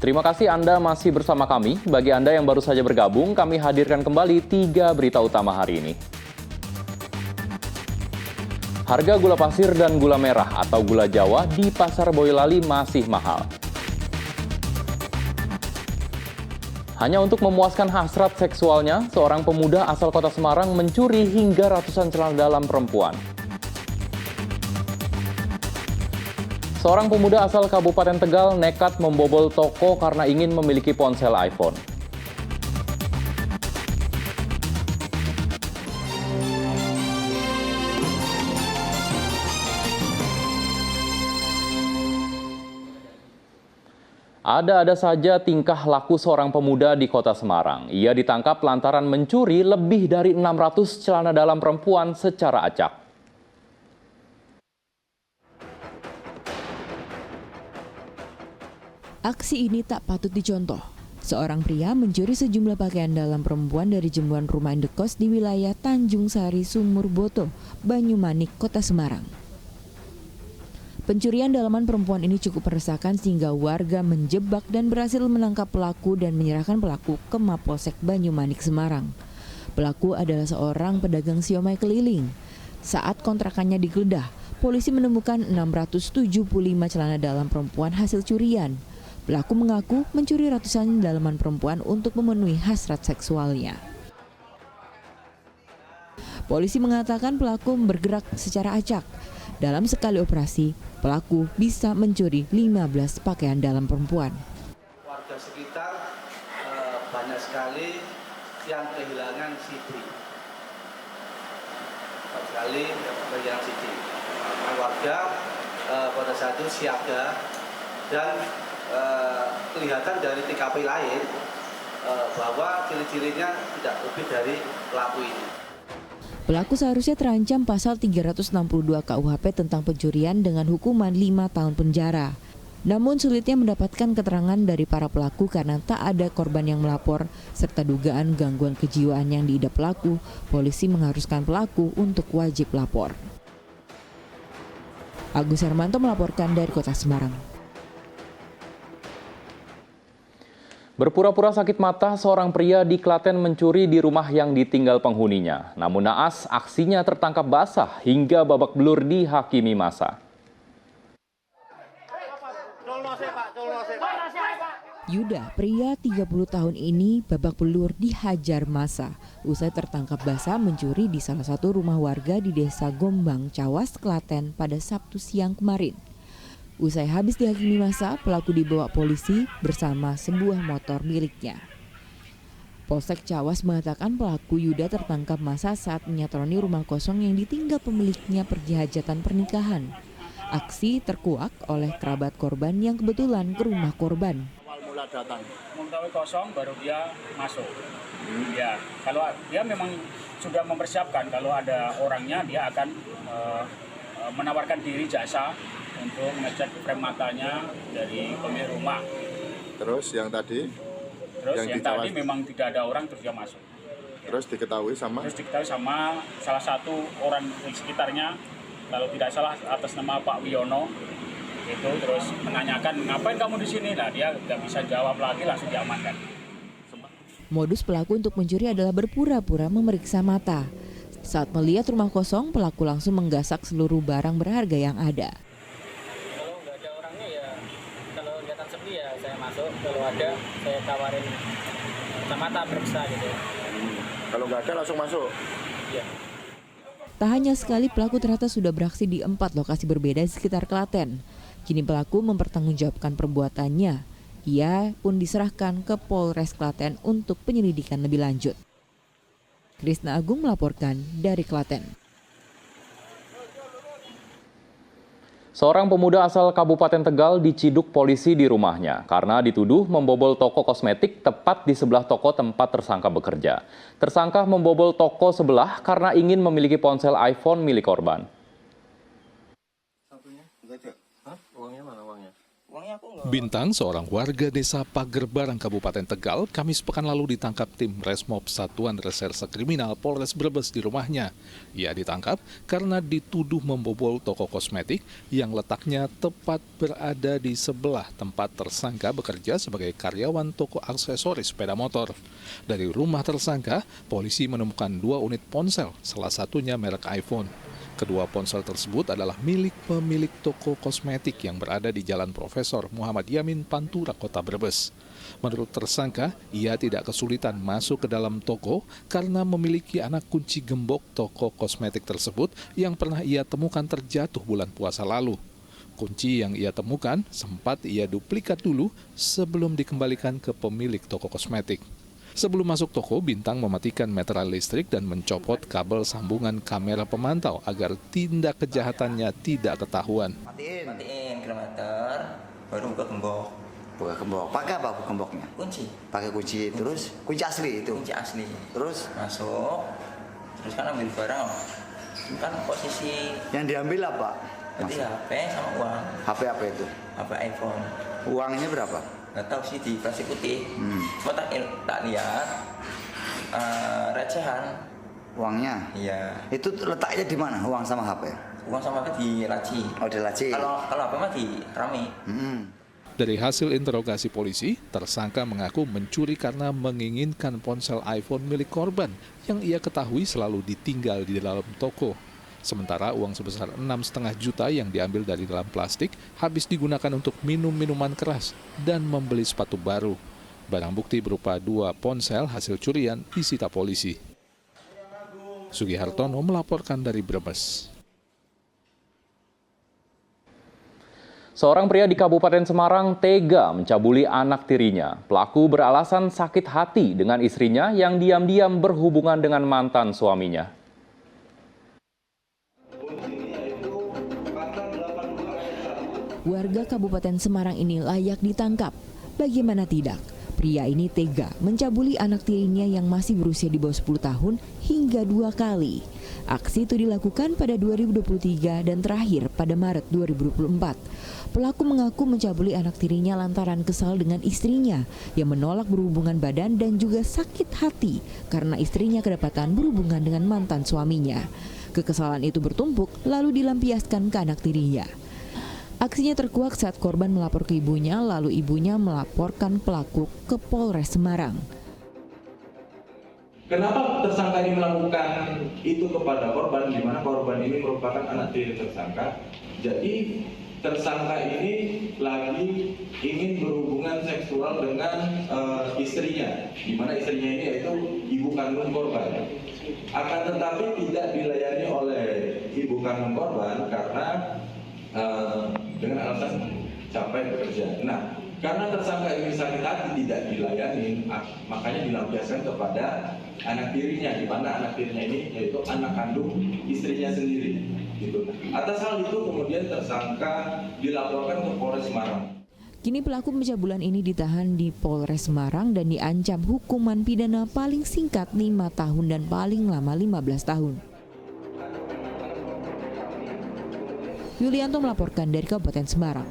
Terima kasih Anda masih bersama kami. Bagi Anda yang baru saja bergabung, kami hadirkan kembali 3 berita utama hari ini. Harga gula pasir dan gula merah atau gula Jawa di Pasar Boyolali masih mahal. Hanya untuk memuaskan hasrat seksualnya, seorang pemuda asal kota Semarang mencuri hingga ratusan celana dalam perempuan. Seorang pemuda asal Kabupaten Tegal nekat membobol toko karena ingin memiliki ponsel iPhone. Ada-ada saja tingkah laku seorang pemuda di kota Semarang. Ia ditangkap lantaran mencuri lebih dari 600 celana dalam perempuan secara acak. Aksi ini tak patut dicontoh. Seorang pria mencuri sejumlah pakaian dalam perempuan dari jemuran rumah indekos di wilayah Tanjung Sari, Sumurboto, Banyumanik, Kota Semarang. Pencurian dalaman perempuan ini cukup meresahkan sehingga warga menjebak dan berhasil menangkap pelaku dan menyerahkan pelaku ke Mapolsek Banyumanik, Semarang. Pelaku adalah seorang pedagang siomay keliling. Saat kontrakannya digeledah, polisi menemukan 675 celana dalam perempuan hasil curian. Pelaku mengaku mencuri ratusan dalaman perempuan untuk memenuhi hasrat seksualnya. Polisi mengatakan pelaku bergerak secara acak. Dalam sekali operasi, pelaku bisa mencuri 15 pakaian dalam perempuan. Warga sekitar banyak sekali yang kehilangan CD. Banyak sekali kehilangan CD. Warga pada saat itu siaga dan kelihatan dari TKP lain bahwa ciri-cirinya tidak lebih dari pelaku ini. Pelaku seharusnya terancam pasal 362 KUHP tentang pencurian dengan hukuman 5 tahun penjara. Namun sulitnya mendapatkan keterangan dari para pelaku karena tak ada korban yang melapor, serta dugaan gangguan kejiwaan yang diidap pelaku, polisi mengharuskan pelaku untuk wajib lapor. Agus Hermanto melaporkan dari Kota Semarang. Berpura-pura sakit mata, seorang pria di Klaten mencuri di rumah yang ditinggal penghuninya. Namun naas, aksinya tertangkap basah hingga babak belur dihakimi massa. Yuda, pria 30 tahun ini babak belur dihajar massa usai tertangkap basah mencuri di salah satu rumah warga di Desa Gombang, Cawas, Klaten pada Sabtu siang kemarin. Usai habis dihakimi massa, pelaku dibawa polisi bersama sebuah motor miliknya. Polsek Cawas mengatakan pelaku Yuda tertangkap massa saat menyatroni rumah kosong yang ditinggal pemiliknya pergi hajatan pernikahan. Aksi terkuak oleh kerabat korban yang kebetulan ke rumah korban. Awal mula datang, mengetahui kosong baru dia masuk. Ya, kalau dia memang sudah mempersiapkan kalau ada orangnya dia akan menawarkan diri jasa untuk mengecek frame matanya dari pemilik rumah. Terus yang tadi? Terus yang tadi memang tidak ada orang, terus dia masuk. Terus diketahui sama? Terus diketahui sama salah satu orang di sekitarnya, kalau tidak salah atas nama Pak Wiono, itu terus menanyakan, ngapain kamu di sini? Nah, dia nggak bisa jawab lagi, langsung diamankan. Modus pelaku untuk mencuri adalah berpura-pura memeriksa mata. Saat melihat rumah kosong, pelaku langsung menggasak seluruh barang berharga yang ada. Kalau nggak ada orangnya ya, kalau kelihatan sepi ya saya masuk. Kalau ada, saya tawarin mata periksa gitu. Kalau nggak ada langsung masuk? Iya. Tak hanya sekali, pelaku ternyata sudah beraksi di 4 lokasi berbeda di sekitar Klaten. Kini pelaku mempertanggungjawabkan perbuatannya. Ia pun diserahkan ke Polres Klaten untuk penyelidikan lebih lanjut. Krisna Agung melaporkan dari Klaten. Seorang pemuda asal Kabupaten Tegal diciduk polisi di rumahnya karena dituduh membobol toko kosmetik tepat di sebelah toko tempat tersangka bekerja. Tersangka membobol toko sebelah karena ingin memiliki ponsel iPhone milik korban. Satunya? Enggak ada. Hah? Uangnya mana uangnya? Bintang, seorang warga desa Pagerbarang, Kabupaten Tegal, Kamis pekan lalu ditangkap tim Resmob Satuan Reserse Kriminal Polres Brebes di rumahnya. Ia ditangkap karena dituduh membobol toko kosmetik yang letaknya tepat berada di sebelah tempat tersangka bekerja sebagai karyawan toko aksesoris sepeda motor. Dari rumah tersangka, polisi menemukan 2 unit ponsel, salah satunya merek iPhone. Kedua ponsel tersebut adalah milik pemilik toko kosmetik yang berada di Jalan Profesor Muhammad Yamin, Pantura, Kota Brebes. Menurut tersangka, ia tidak kesulitan masuk ke dalam toko karena memiliki anak kunci gembok toko kosmetik tersebut yang pernah ia temukan terjatuh bulan puasa lalu. Kunci yang ia temukan sempat ia duplikat dulu sebelum dikembalikan ke pemilik toko kosmetik. Sebelum masuk toko, Bintang mematikan meteran listrik dan mencopot kabel sambungan kamera pemantau agar tindak kejahatannya tidak ketahuan. Matiin kilometer, baru buka gembok. Buka gembok. Pakai apa gemboknya? Kunci. Pakai kunci. Terus kunci asli itu. Kunci asli. Terus masuk. Terus kan ambil barang. Kan posisi. Yang diambil apa? Berarti HP sama uang. HP apa itu? HP iPhone. Uangnya berapa? Nggak tahu sih, di plastik putih. Cuma tak lihat recehan. Uangnya? Iya. Itu letaknya di mana? Uang sama HP? Uang sama HP di laci. Oh, di laci. Kalau HP mah di rame. Dari hasil interogasi polisi, tersangka mengaku mencuri karena menginginkan ponsel iPhone milik korban yang ia ketahui selalu ditinggal di dalam toko. Sementara uang sebesar 6,5 juta yang diambil dari dalam plastik habis digunakan untuk minum minuman keras dan membeli sepatu baru. Barang bukti berupa 2 ponsel hasil curian disita polisi. Sugihartono melaporkan dari Brebes. Seorang pria di Kabupaten Semarang tega mencabuli anak tirinya. Pelaku beralasan sakit hati dengan istrinya yang diam-diam berhubungan dengan mantan suaminya. Warga Kabupaten Semarang ini layak ditangkap. Bagaimana tidak? Pria ini tega mencabuli anak tirinya yang masih berusia di bawah 10 tahun hingga 2 kali. Aksi itu dilakukan pada 2023 dan terakhir pada Maret 2024. Pelaku mengaku mencabuli anak tirinya lantaran kesal dengan istrinya yang menolak berhubungan badan dan juga sakit hati karena istrinya kedapatan berhubungan dengan mantan suaminya. Kekesalan itu bertumpuk lalu dilampiaskan ke anak tirinya. Aksinya terkuak saat korban melapor ke ibunya, lalu ibunya melaporkan pelaku ke Polres Semarang. Kenapa tersangka ini melakukan itu kepada korban, di mana korban ini merupakan anak tiri tersangka? Jadi tersangka ini lagi ingin berhubungan seksual dengan istrinya, di mana istrinya ini yaitu ibu kandung korban. Akan tetapi tidak dilayani oleh ibu kandung korban karena dengan alasan capek bekerja. Nah, karena tersangka ini sakit hati tidak dilayani, makanya dilampiaskan kepada anak tirinya, di mana anak tirinya ini yaitu anak kandung istrinya sendiri. Gitu. Atas hal itu kemudian tersangka dilaporkan ke Polres Semarang. Kini pelaku pencabulan ini ditahan di Polres Semarang dan diancam hukuman pidana paling singkat 5 tahun dan paling lama 15 tahun. Yulianto melaporkan dari Kabupaten Semarang.